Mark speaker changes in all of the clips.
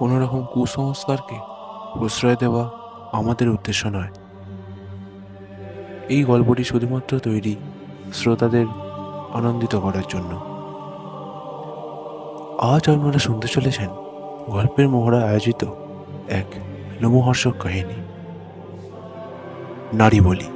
Speaker 1: কোনো রকম কুসংস্কারকে প্রশ্রয় দেওয়া আমাদের উদ্দেশ্য নয়। এই গল্পটি শুধুমাত্র তৈরি শ্রোতাদের আনন্দিত করার জন্য। আজ আপনারা শুনতে চলেছেন গল্পের মোহরা আয়োজিত এক লোমহর্ষক কাহিনী, নারী বলি।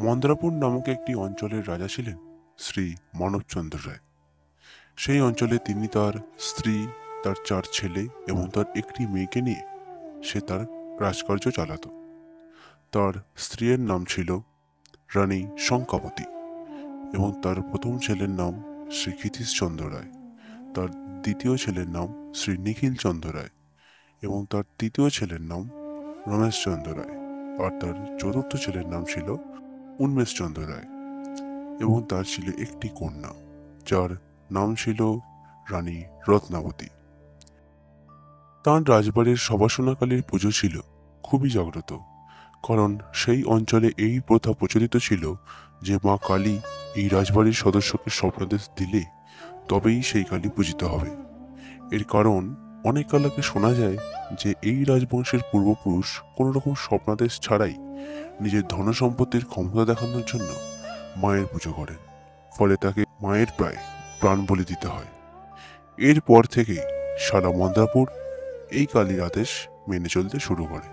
Speaker 2: মন্দ্রাপুর নামক একটি অঞ্চলের রাজা ছিলেন শ্রী মানবচন্দ্র রায়। সেই অঞ্চলে তিনি তার স্ত্রী, তার 4 ছেলে এবং তার একটি মেয়েকে নিয়ে সে তার রাজকার্য চালাত। তার স্ত্রীর নাম ছিল রানী শঙ্কাবতী এবং তার প্রথম ছেলের নাম শ্রী ক্ষিতীশচন্দ্র রায়, তার দ্বিতীয় ছেলের নাম শ্রী নিখিলচন্দ্র রায় এবং তার তৃতীয় ছেলের নাম রমেশচন্দ্র রায়, আর তার চতুর্থ ছেলের নাম ছিল উন্মেষচন্দ্র রায় এবং তার ছিল একটি কন্যা যার নাম ছিল রানী রত্নাবতী। তাঁর রাজবাড়ির সবাসনাকালীর পুজো ছিল খুবই জাগ্রত, কারণ সেই অঞ্চলে এই প্রথা প্রচলিত ছিল যে মা কালী এই রাজবাড়ির সদস্যকে স্বপ্নাদেশ দিলে তবেই সেই কালী পূজিত হবে। এর কারণ অনেক কাল আগে শোনা যায় যে এই রাজবংশের পূর্বপুরুষ কোনো রকম স্বপ্নাদেশ ছাড়াই নিজের ধনসম্পত্তির ক্ষমতা দেখানোর জন্য মায়ের পুজো করেন, ফলে তাকে মায়ের প্রায় প্রাণ বলি দিতে হয়। এরপর থেকেই সারা মন্দ্রাপুর এই কালীর আদেশ মেনে চলতে শুরু করে।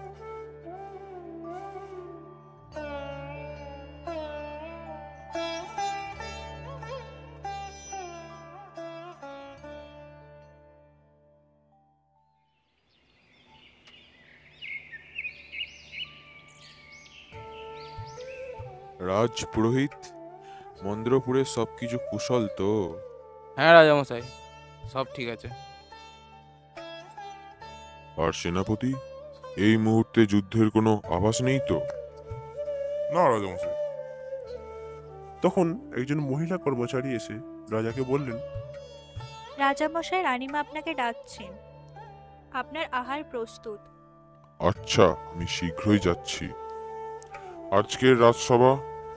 Speaker 3: রাজ পুরোহিত, মন্দ্রপুরে সবকিছু কুশল তো?
Speaker 4: হ্যাঁ রাজামশাই, সব ঠিক আছে।
Speaker 3: আর সেনাপতি, এই মুহূর্তে যুদ্ধের কোনো আভাস নেই তো?
Speaker 2: না রাজামশাই। তখন একজন মহিলা কর্মচারী এসে রাজাকে বললেন,
Speaker 5: রাজামশাই, রানীমা আপনাকে ডাকছেন। আপনার আহার প্রস্তুত।
Speaker 3: আচ্ছা, আমি শীঘ্রই যাচ্ছি। আজকের রাজসভা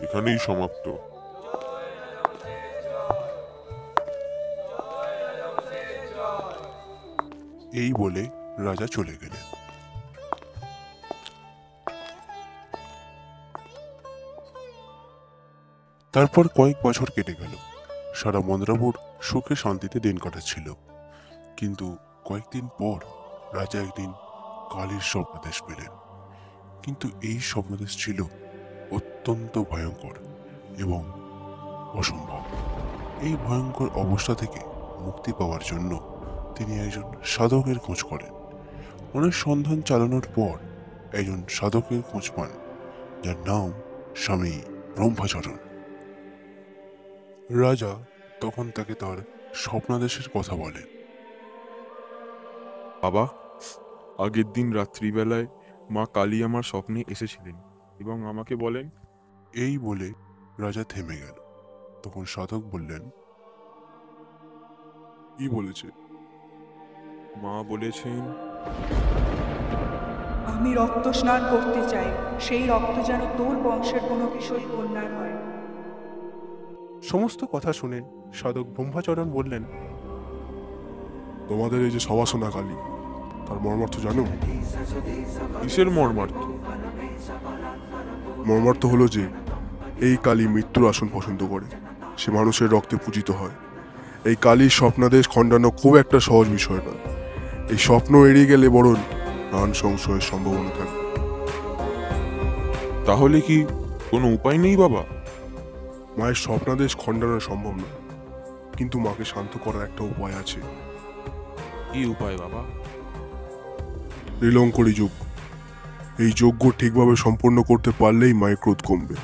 Speaker 3: এখানেই সমাপ্ত।
Speaker 2: এই বলে রাজা চলে গেলেন। তারপর কয়েক বছর কেটে গেল। সারা মন্দ্রাপুর সুখে শান্তিতে দিন কাটাচ্ছিল। কিন্তু কয়েকদিন পর রাজা একদিন কালীর স্বপ্নাদেশ পেলেন। কিন্তু এই স্বপ্নাদেশ ছিল অত্যন্ত ভয়ঙ্কর এবং অসম্ভব। এই ভয়ঙ্কর অবস্থা থেকে মুক্তি পাওয়ার জন্য তিনি একজন সাধকের খোঁজ করেন। অনেক সন্ধান চালানোর পর একজন সাধকের খোঁজ পান, যার নাম স্বামী ব্রহ্মচরণ। রাজা তখন তাকে তার স্বপ্নাদেশের কথা বলেন।
Speaker 3: বাবা, আগের দিন রাত্রিবেলায় মা কালী আমার স্বপ্নে এসেছিলেন এবং আমাকে বলেন।
Speaker 2: এই বলে রাজা থেমে গেল। তখন সাধক বললেন, কি বলেছে?
Speaker 3: মা বলেছেন,
Speaker 6: আমি রক্ত স্নান করতে চাই, সেই রক্ত যেন তোর বংশের কোনো কিশোরী কন্যার হয়।
Speaker 2: সমস্ত কথা শুনে সাধক ব্রহ্মচরণ বললেন, তোমাদের এই যে সবাসনা কালী, তার মর্মার্থ জানো?
Speaker 3: কিসের মর্মার্থ?
Speaker 2: মর্মার্থ হলো যে এই কালী মৃত্যুর আসন পছন্দ করে, সে মানুষের রক্তে পূজিত হয়। এই কালীর স্বপ্নাদেশ খণ্ডানো খুব একটা সহজ বিষয় নয়। এই স্বপ্ন এড়িয়ে গেলে বরং প্রাণ সংশয়ের সম্ভাবনা থাকে।
Speaker 3: তাহলে কি কোনো উপায় নেই বাবা?
Speaker 2: মায়ের স্বপ্নাদেশ খণ্ডানো সম্ভব নয়, কিন্তু মাকে শান্ত করার একটা উপায় আছে।
Speaker 3: কি উপায় বাবা?
Speaker 2: নীলঙ্করী যজ্ঞ। এই যজ্ঞ ঠিকভাবে সম্পন্ন করতে পারলেই মায়ের ক্রোধ কমবে,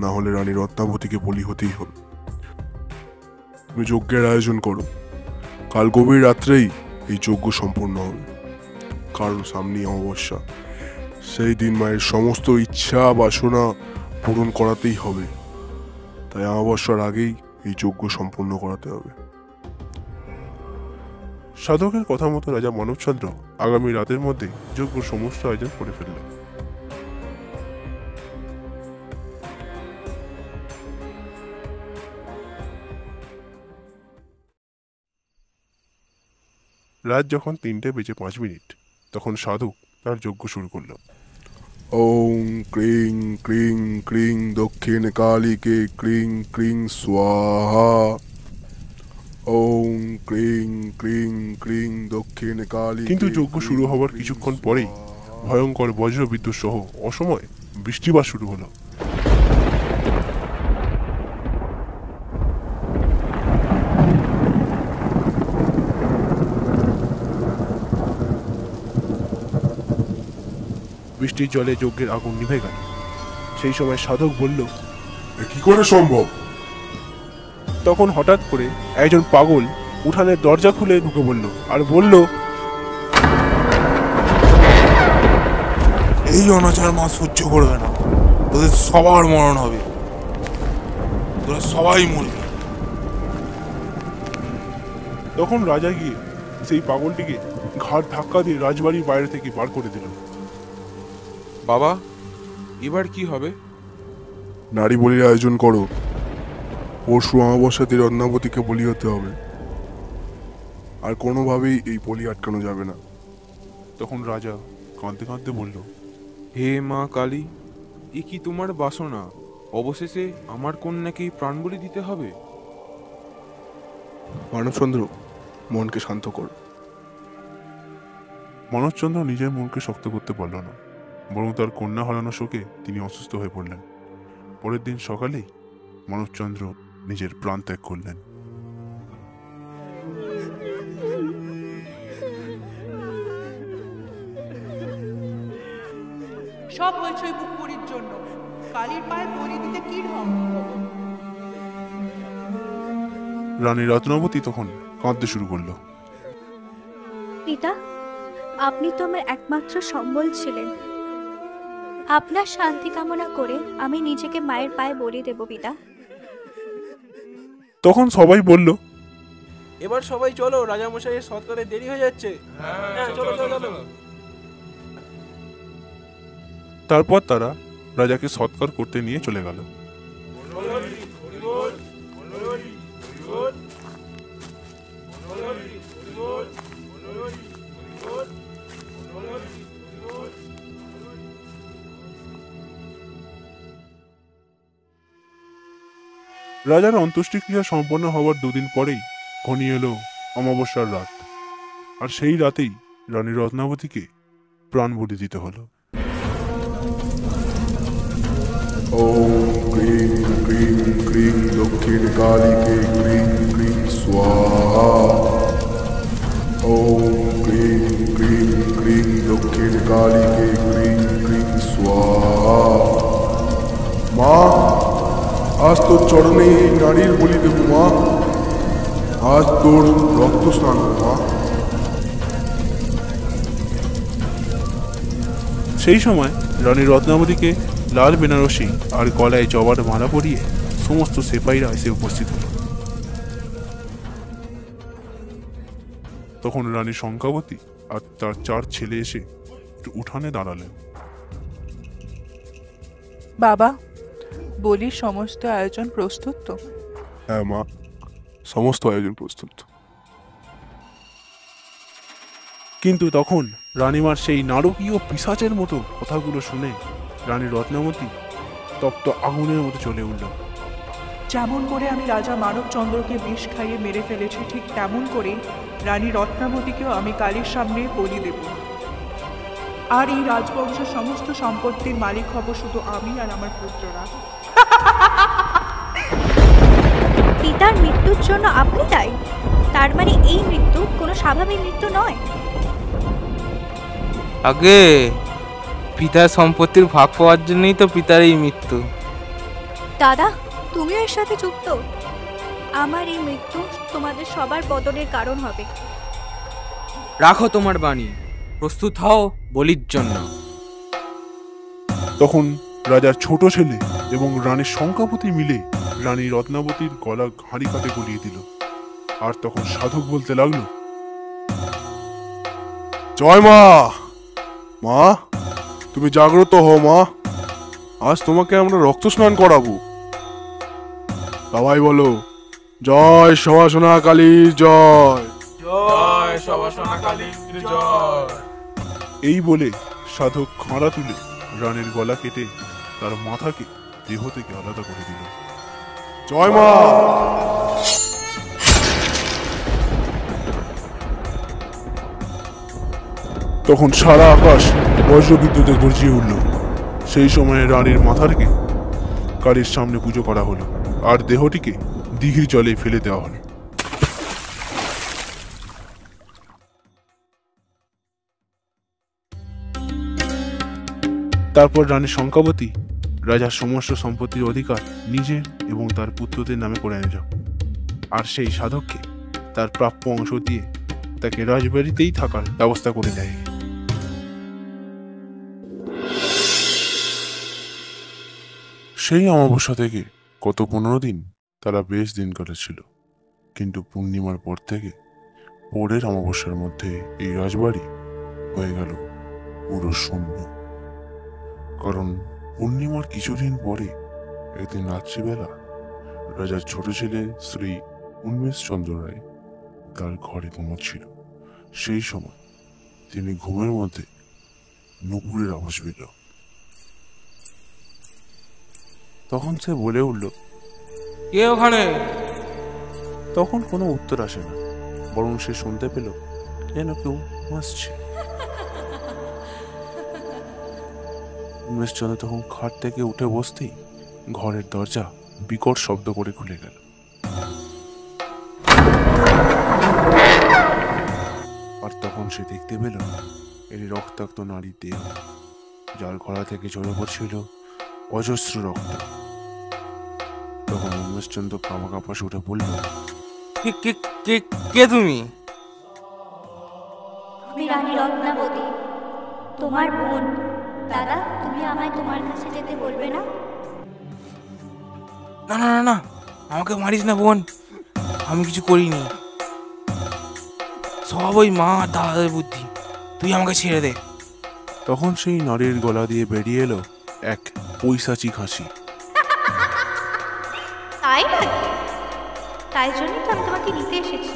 Speaker 2: না হলে রানী রত্নাবতীকে বলি হতেই হবে। তুমি যজ্ঞের আয়োজন করো। কাল গভীর রাত্রেই এই যজ্ঞ সম্পূর্ণ হবে, কারণ সামনেই অমাবস্যা। সেই দিন মায়ের সমস্ত ইচ্ছা বাসনা পূরণ করাতেই হবে। তাই অমাবস্যার আগেই
Speaker 7: এই যজ্ঞ সম্পূর্ণ করাতে হবে।
Speaker 2: সাধকের কথা মতো রাজা মানবচন্দ্র আগামী রাতের মধ্যে যজ্ঞ সমস্ত আয়োজন করে ফেলল। রাত যখন 3:05 তখন সাধক তার যজ্ঞ শুরু করলো।
Speaker 7: ওং ক্রিং ক্রিং ক্রিং দক্ষিণ কালীকে ক্রিং ক্রিং স্বাহা। ওং ক্রিং ক্রিং ক্রিং দক্ষিণ কালী।
Speaker 2: কিন্তু যজ্ঞ শুরু হওয়ার কিছুক্ষণ পরেই ভয়ঙ্কর বজ্রবিদ্যুৎ সহ অসময়ে বৃষ্টিপাত শুরু হলো। বৃষ্টির জলে যজ্ঞের আগুন নিভে গেল। সেই সময় সাধক বলল,
Speaker 7: এ কি করে সম্ভব?
Speaker 2: তখন হঠাৎ করে একজন পাগল উঠানের দরজা খুলে ঢুকে পড়ল আর বলল,
Speaker 8: এই অনাচার মা সহ্য করবে না, তোদের সবার মরণ হবে, তোরা সবাই মরবি।
Speaker 2: তখন রাজা গিয়ে সেই পাগলটিকে ঘাড় ধাক্কা দিয়ে রাজবাড়ির বাইরে থেকে বার করে দিল।
Speaker 3: বাবা, এবার কি হবে?
Speaker 7: নারী বলির আয়োজন করো। পরশু অমাবস্যাতে রত্নাবতীকে বলি হতে হবে, আর কোনোভাবেই এই বলি আটকানো যাবে না।
Speaker 2: তখন রাজা কাঁদতে কাঁদতে বলল,
Speaker 3: হে মা কালী, এ কি তোমার বাসনা? অবশেষে আমার কন্যাকেই প্রাণ বলি দিতে হবে?
Speaker 7: মানবচন্দ্র, মনকে শান্ত করো।
Speaker 2: মানবচন্দ্র নিজের মনকে শক্ত করতে পারল না, বরং তার কন্যা হারানো শোকে তিনি অসুস্থ হয়ে পড়লেন। পরের দিন সকালেই মানবচন্দ্র নিজের প্রাণ ত্যাগ করলেন।
Speaker 6: সব হয়েছে ওই বুকপুরির জন্য। কালীর পায়ে বলি দিতে কি ঢং?
Speaker 2: রানী রত্নাবতী তখন কাঁদতে শুরু করলো।
Speaker 5: পিতা, আপনি তো আমার একমাত্র সম্বল ছিলেন। আপনার শান্তি কামনা করে আমি নিজেকে মায়ের পায়ে বলি দেব পিতা।
Speaker 2: তখন সবাই বলল,
Speaker 4: এবার সবাই চলো, রাজামশাইয়ের সৎকারে দেরি হয়ে যাচ্ছে। হ্যাঁ, চলো চলো চলো।
Speaker 2: তারপর তারা রাজাকে সৎকার করতে নিয়ে চলে গেল। রাজার অন্ত্যেষ্টিক্রিয়া সম্পন্ন হওয়ার 2 দিন পরেই ঘনিয়ে এলো অমাবস্যার রাত, আর সেই রাতেই রানী রত্নাবতীকে প্রাণ বলি দিতে হলো।
Speaker 7: ওম ক্রিং ক্রিং ক্রিং দক্ষিণ কালীকে ক্রিং ক্রিং স্বাহা। ওম ক্রিং ক্রিং ক্রিং দক্ষিণ কালীকে ক্রিং ক্রিং স্বাহা। মা, আজ তোর চরণে এই নারীর বলি দেব মা। আজ তোর রক্ত স্নান মা।
Speaker 2: সেই সময় রানী রত্নাবতীকে লাল বেনারসি আর গলায় জবার মালা পরিয়ে সমস্ত সেপাইরা এসে উপস্থিত হল। তখন রানী শঙ্কাবতী আর তার 4 ছেলে এসে একটু উঠানে দাঁড়ালেন।
Speaker 6: বাবা, বলির সমস্ত আয়োজন প্রস্তুত তো?
Speaker 7: হ্যাঁ মা, সমস্ত আয়োজন প্রস্তুত।
Speaker 2: কিন্তু তখন রানীমার সেই নারকীয় পিশাচের মতো কথাগুলো শুনে রানী রত্নাবতী তপ্ত আগুনের মতো চলে উঠল।
Speaker 6: যেমন করে আমি রাজা মানবচন্দ্রকে বিষ খাইয়ে মেরে ফেলেছি, ঠিক তেমন করে রানী রত্নাবতীকেও আমি কালীর সামনে বলি দেব। আর এই রাজবংশের সমস্ত সম্পত্তির মালিক হব শুধু আমি আর আমার পুত্ররা।
Speaker 5: পিতার মৃত্যুর জন্য আপনি দায়ী? তার মানে এই মৃত্যু কোনো স্বাভাবিক মৃত্যু নয়।
Speaker 4: আগে পিতার সম্পত্তির ভাগ পাওয়ার জন্যই তো পিতার এই মৃত্যু।
Speaker 5: দাদা, তুমিও এর সাথে যুক্ত। আমার এই মৃত্যু তোমাদের সবার পতনের কারণ হবে।
Speaker 4: রাখো তোমার বাণী, প্রস্তুত হও বলির জন্য।
Speaker 2: তখন রাজার ছোট ছেলে এবং রানীর শঙ্কাপতি মিলে রানী রত্নাবতীর গলা ঘাঁড়ি কাটে গলিয়ে দিল। আর তখন সাধক বলতে লাগলো,
Speaker 7: জয় মা! মা, তুমি জাগ্রত হও মা, আজ তোমাকে আমরা রক্ত স্নান করাবো। সবাই বলো, জয় সবাসনা কালী জয়।
Speaker 8: জয় সবাসনা কালী জয়।
Speaker 2: এই বলে সাধক খাঁড়া তুলে রানীর গলা কেটে তার মাথাকে দেহ থেকে আলাদা করে দিল।
Speaker 7: জয় মা!
Speaker 2: তখন সারা আকাশ বজ্রবিদ্যুতে গর্জিয়ে উঠল। সেই সময়ে রানীর মাথাকে কালীর সামনে পুজো করা হলো, আর দেহটিকে দিঘির জলে ফেলে দেওয়া হলো। তারপর রানী শঙ্কাবতী রাজার সমস্ত সম্পত্তির অধিকার নিজের এবং তার পুত্রদের নামে করে নিল, আর সেই সাধককে তার প্রাপ্য অংশ দিয়ে তাকে রাজবাড়িতেই থাকার ব্যবস্থা করে দেয়। সেই অমাবস্যা থেকে গত 15 দিন তারা বেশ দিন কাটাচ্ছিল, কিন্তু পূর্ণিমার পর থেকে পরের অমাবস্যার মধ্যে এই রাজবাড়ি হয়ে গেল পুরো শূন্য। কারণ পূর্ণিমার কিছুদিন পরে একদিন রাত্রিবেলা রাজার ছোট ছেলে শ্রী উন্মেষ চন্দ্র রায় তার ঘরে ঘুমাচ্ছিল। সেই সময় তিনি ঘুমের মধ্যে নুপুরের আওয়াজ পেল। তখন সে বলে উঠল,
Speaker 8: কে ওখানে?
Speaker 2: তখন কোনো উত্তর আসে না, বরং সে শুনতে পেল যেন কেউ হাসছে। উমেশচন্দ্র তখন খাট থেকে উঠে বসতেই ঘরের দরজা বিকট শব্দ করে খুলে গেল। আর তখন সে দেখতে পেল এটি রক্তাক্ত নারীর দেহ, যার গলা থেকে ঝরে পড়ছিল অজস্র রক্ত। তখন উমেশচন্দ্র কাঁপা কাঁপা সুরে বলল,
Speaker 8: কে তুমি?
Speaker 5: আমি রানী রত্নাবতী, তোমার বোন। দাদা, তুমি আমায় তোমার কাছে যেতে বলবে না?
Speaker 8: না না না না, আমাকে মারিস না বোন, আমি কিছু করিনি। সব ওই মা আর দাদাদের বুদ্ধি, তুই আমাকে ছেড়ে দে।
Speaker 2: তখন সেই নারীর গলা দিয়ে বেরিয়ে এলো এক পৈশাচিক হাসি।
Speaker 5: তাই নাকি? তাই জন্যই তো আমি তোমাকে নিতে এসেছি।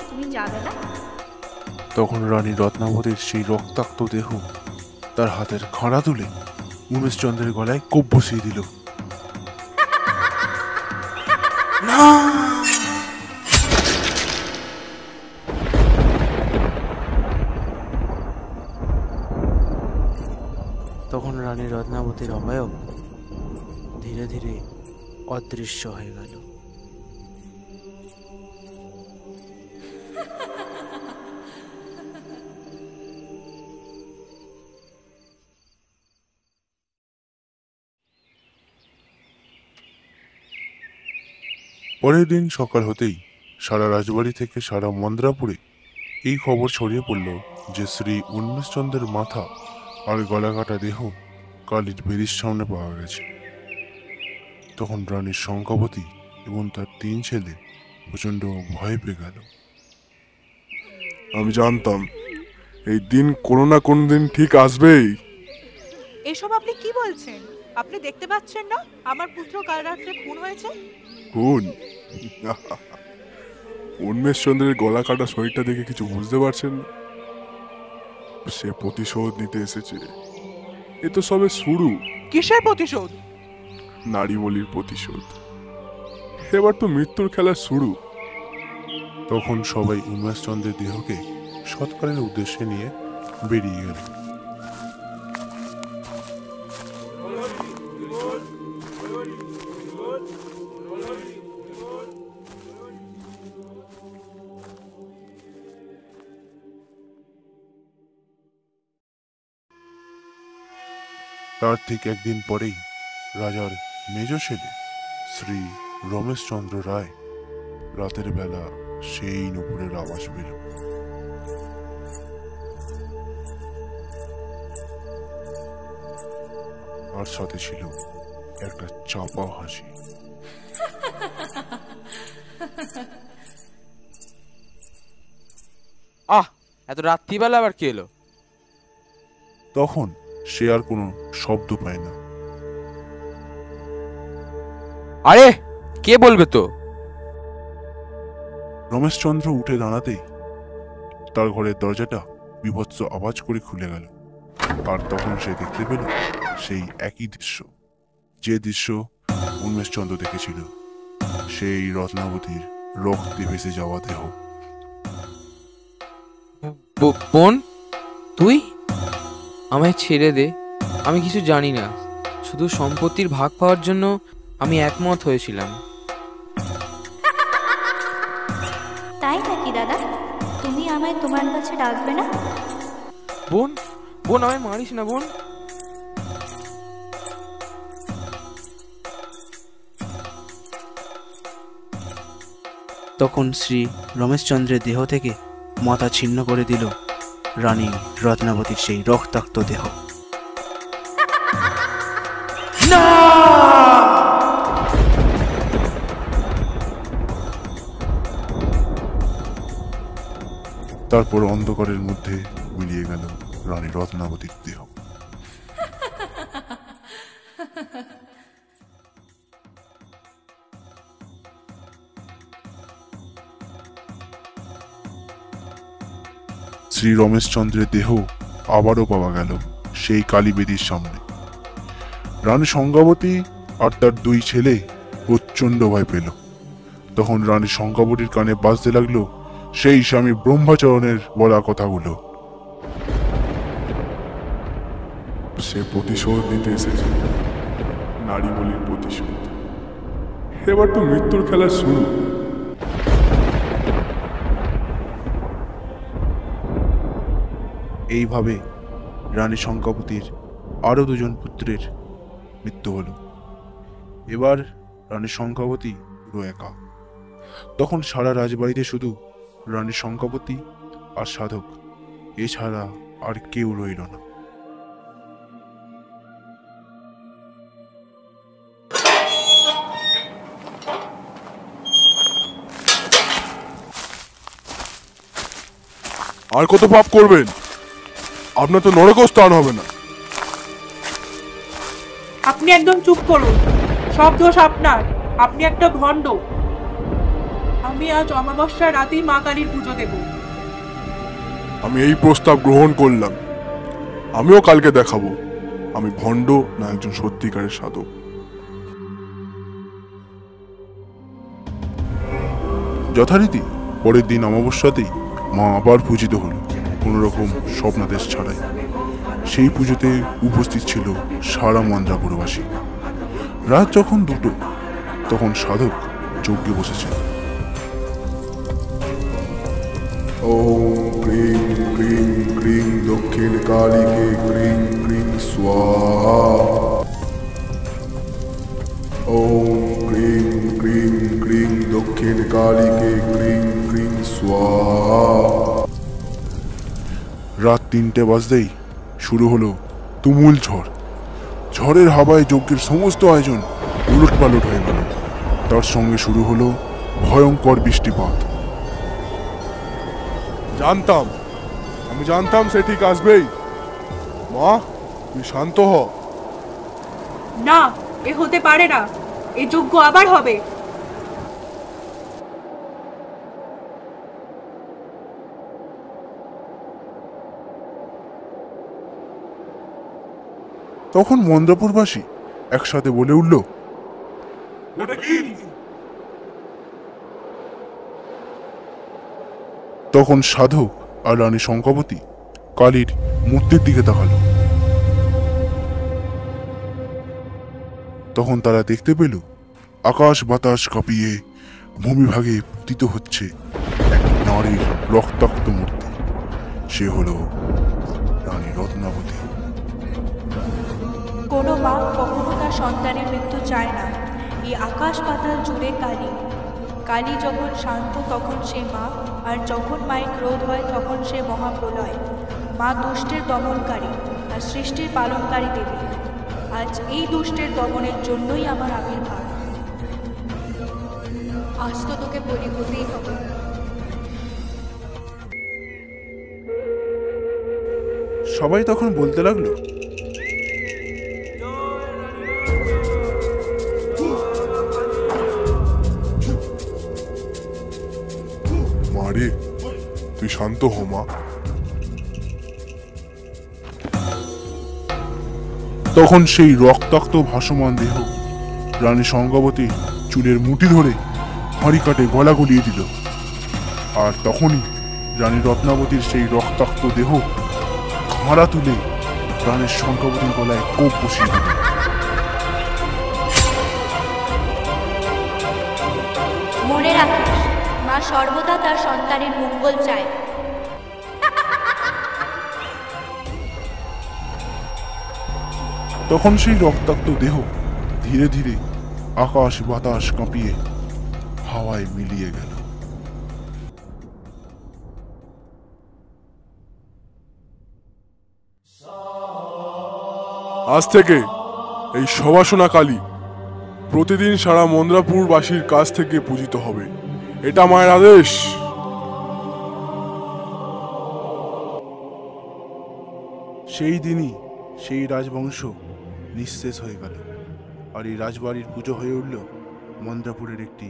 Speaker 5: তুমি যাবে না?
Speaker 2: তখন রানী রত্নাবতীর সেই রক্তাক্ত দেহ তার হাতের খাঁড়া তুলে উমেশচন্দ্রের গলায় কোপ বসিয়ে দিল।
Speaker 8: না!
Speaker 1: তখন রানী রত্নাবতীর অবয়ব ধীরে ধীরে অদৃশ্য হয়ে গেল।
Speaker 2: পরের দিন সকাল হতেই সারা রাজবাড়ি থেকে সারা মন্দ্রাপুরে এই খবর ছড়িয়ে পড়ল যে শ্রী উন্মেশচন্দ্রের মাথা আর গলা কাটা দেহ কালীর বেদির সামনে পাওয়া গেছে। তখন রানী শঙ্কাবতী এবং তার 3 ছেলে প্রচন্ড ভয় পেয়ে গেল।
Speaker 7: আমি জানতাম এই দিন কোনো না কোনো দিন ঠিক আসবেই।
Speaker 6: এসব আপনি কি বলছেন? আপনি দেখতে পাচ্ছেন না আমার পুত্র কাল রাত্রে খুন হয়েছে?
Speaker 7: খুন? উন্মেশচন্দ্রের গলা কাটা শরীরটা দেখে কিছু বুঝতে পারছেন না? সে প্রতিশোধ নিতে এসেছে। এ তো সবে শুরু।
Speaker 6: কিসের প্রতিশোধ?
Speaker 7: নারী বলির প্রতিশোধ। এবার তো মৃত্যুর খেলা শুরু।
Speaker 2: তখন সবাই উন্মেশচন্দ্রের দেহকে সৎকারের উদ্দেশ্যে নিয়ে বেরিয়ে গেল। তার ঠিক একদিন পরেই রাজার মেজ ছেলে শ্রী রমেশচন্দ্র রায় রাতের বেলা সেই নুপুরের আওয়াজ পেল। আর সাথে ছিল একটা চাপা হাসি।
Speaker 4: আহ, এত রাত্রিবেলা আবার কে এলো?
Speaker 2: তখন সে আর কোনো শব্দ পায় না।
Speaker 4: আরে কে বলবে তো?
Speaker 2: রমেশচন্দ্র উঠে দাঁড়াতেই তার ঘরের দরজাটা বীভৎস আওয়াজ করে খুলে গেল। আর তখন সে দেখতে পেল সেই একই দৃশ্য, যে দৃশ্য উন্মেষচন্দ্র দেখেছিল, সেই রত্নাবতীর রক্তে ভেসে যাওয়া দেহ।
Speaker 9: বোন, তুই আমায় ছেড়ে দে। আমি কিছু জানি না, শুধু সম্পত্তির ভাগ পাওয়ার জন্য আমি একমত হয়েছিলাম।
Speaker 5: তাই নাকি দাদা? তুমি আমায় তোমার কাছে ডাকবে না?
Speaker 4: বোন, বোন আমায় মারিস না বোন।
Speaker 1: তখন শ্রী রমেশচন্দ্রের দেহ থেকে মাথা ছিন্ন করে দিল রানী রত্নাবতীর সেই রক্তাক্ত দেহ।
Speaker 2: তারপর অন্ধকারের মধ্যে মিলিয়ে গেল রানী রত্নাবতীর দেহ। শ্রী রমেশচন্দ্রের দেহ আবারও পাওয়া গেল সেই কালীবেদীর সামনে। রানী সংজ্ঞাবতী আর তার দুই ছেলে প্রচন্ড ভয় পেল। তখন রানী সংজ্ঞাবতীর কানে বাজতে লাগলো সেই স্বামী ব্রহ্মচরণের বলা কথাগুলো।
Speaker 7: সে প্রতিশোধ নিতে এসেছে, নারী বলির প্রতিশোধ। এবার তো মৃত্যুর খেলা শুরু।
Speaker 1: এইভাবে রানী সংজ্ঞাবতীর আরও দুজন পুত্রের মৃত্যু হলো। এবার রানী সংজ্ঞাবতী পুরো একা। তখন সারা রাজবাড়িতে শুধু রানী সংজ্ঞাবতী আর সাধক, এছাড়া আর কেউ রইল না।
Speaker 7: আর কত পাপ করবেন? আপনার তো নরকও স্থান হবে না।
Speaker 6: আপনি একদম চুপ করুন। সব দোষ আপনার। আপনি একটা ভণ্ড। আমি আজ অমাবস্যার রাতেই মা কালীর পুজো দেব।
Speaker 7: আমি এই প্রস্তাব গ্রহণ করলাম। আমিও কালকে দেখাবো আমি ভণ্ড না একজন সত্যিকারের সাধক।
Speaker 2: যথারীতি পরের দিন অমাবস্যাতেই মা আবার পূজিত হলো, কোনো রকম স্বপ্নাদেশ ছাড়াই। সেই পুজোতে উপস্থিত ছিল সারা মন্দ্রাপুরবাসী। রাত যখন 2টো, তখন সাধক যজ্ঞে বসেছেন।
Speaker 7: ওম ক্রিং ক্রিং ক্রিং দক্ষিণ কালীকে ক্রিং ক্রিং স্বাহা। ওম ক্রিং ক্রিং ক্রিং দক্ষিণ কালীকে ক্রিং ক্রিং স্বাহা।
Speaker 2: রাত 3টে বাজতেই শুরু হলো তুমুল ঝড়। ঝড়ের হাওয়ায় যজ্ঞের সমস্ত আয়োজন উলটপালট হয়ে গেল। তার সঙ্গে শুরু হলো ভয়ঙ্কর বৃষ্টিপাত।
Speaker 7: আমি জানতাম সে ঠিক আসবেই। মা, তুই শান্ত হ।
Speaker 6: না, এ হতে পারে না। এ যজ্ঞ আবার হবে।
Speaker 2: তখন মন্দ্রাপুরবাসী একসাথে বলে উঠল, তখন সাধক আর রানী সংজ্ঞাবতী কালীর মূর্তির দিকে তাকালো। তখন তারা দেখতে পেল আকাশ বাতাস কাঁপিয়ে ভূমিভাগে পতিত হচ্ছে এক নারীর রক্তাক্ত মূর্তি। সে হলো রানী রত্নাবতী।
Speaker 5: কোনো মা কখনো তার সন্তানের মৃত্যু চায় না। এই আকাশ পাতাল জুড়ে কালী। কালী যখন শান্ত তখন সে মা, আর যখন মায়ের ক্রোধ হয় তখন সে মহাপ্রলয়। মা দুষ্টের দমনকারী আর সৃষ্টির পালনকারী দেবী। আজ এই দুষ্টের দমনের জন্যই আমার আবির্ভাব। আজ তো তোকে বলি হতেই হবে।
Speaker 1: সবাই তখন বলতে লাগলো,
Speaker 7: মা রে, তুই শান্ত হ মা।
Speaker 1: তখন সেই রক্তাক্ত ভাসমান দেহ রানী শঙ্কাবতীর চুলের মুঠি ধরে হাঁড়ি কাটে গলা গলিয়ে দিল। আর তখনই রানী রত্নাবতীর সেই রক্তাক্ত দেহ খাঁড়া তুলে রানীর শঙ্কাবতীর গলায় কোপ বসিয়ে দিল।
Speaker 5: মনে রাখিস, মা সর্বদা তার সন্তানের মঙ্গল চায়।
Speaker 1: তখন সেই রক্তাক্ত দেহ ধীরে ধীরে আকাশ বাতাস কাঁপিয়ে হাওয়ায় মিলিয়ে গেল।
Speaker 7: আজ থেকে এই সবাসনা কালী প্রতিদিন সারা মন্দ্রাপুরবাসীর কাছ থেকে পূজিত হবে, এটা মায়ের আদেশ।
Speaker 1: সেই দিনই সেই রাজবংশ নিঃশেষ হয়ে গেল, আর এই রাজবাড়ির পুজো হয়ে উঠল মন্দ্রাপুরের একটি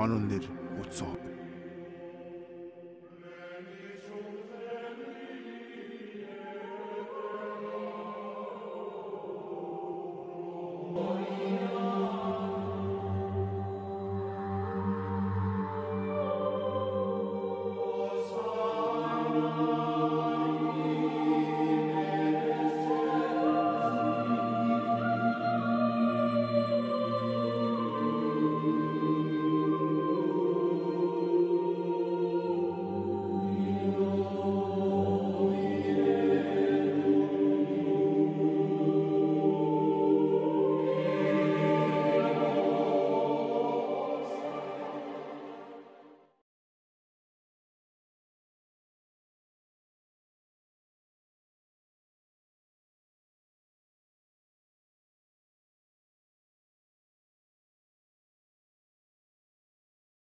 Speaker 1: আনন্দের উৎসব।